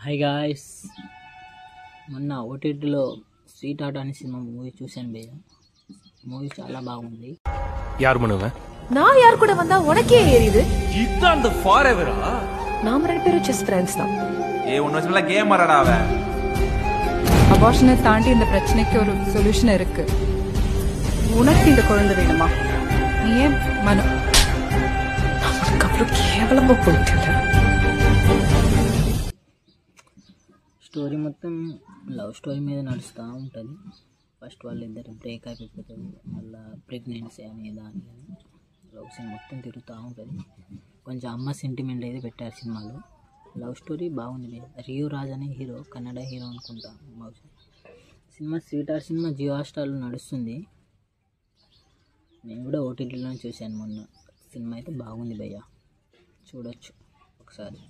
Hi guys, మొన్న ఓటీటీలో sweet heart అనే సినిమా మూవీ చూశాను భయ్య. మూవీ చాలా బాగుంది. யார் பண்ணுவ? நான் யார் கூட வந்தா உனக்கே ஏறிது. இதான் அந்த ஃபாரெவரா? நாம ரெண்டு பேரும் ஜஸ்ட் ஃப்ரெண்ட்ஸ் தான். ஒன்னு வருஷம்ல கேம் ஆறடா அவன். அபார்ஷனை தாண்டி இந்த பிரச்சனைக்கு ஒரு சொல்யூஷன் இருக்கு. உனக்கு இந்த குழந்தை வேணுமா? நீ ஏன் மனு நமக்கு அவ்வளோ கேவலமா போயிட்டு స్టోరీ మొత్తం లవ్ స్టోరీ మీద నడుస్తూ ఉంటుంది. ఫస్ట్ వాళ్ళిద్దరు బ్రేక్ అయిపోతుంది, మళ్ళీ ప్రెగ్నెన్సీ అని దాని లవ్ సీన్ మొత్తం తిరుగుతూ ఉంటుంది. కొంచెం అమ్మ సెంటిమెంట్ అయితే పెట్టారు సినిమాలో. లవ్ స్టోరీ బాగుంది. రియో రాజ్ అనే హీరో, కన్నడ హీరో అనుకుంటా బహుశా. సినిమా స్వీట్ హార్ట్ సినిమా జియో హాట్‌స్టార్లో నడుస్తుంది. నేను కూడా ఓటీటీలో చూశాను మొన్న. సినిమా అయితే బాగుంది భయ్య, చూడొచ్చు ఒకసారి.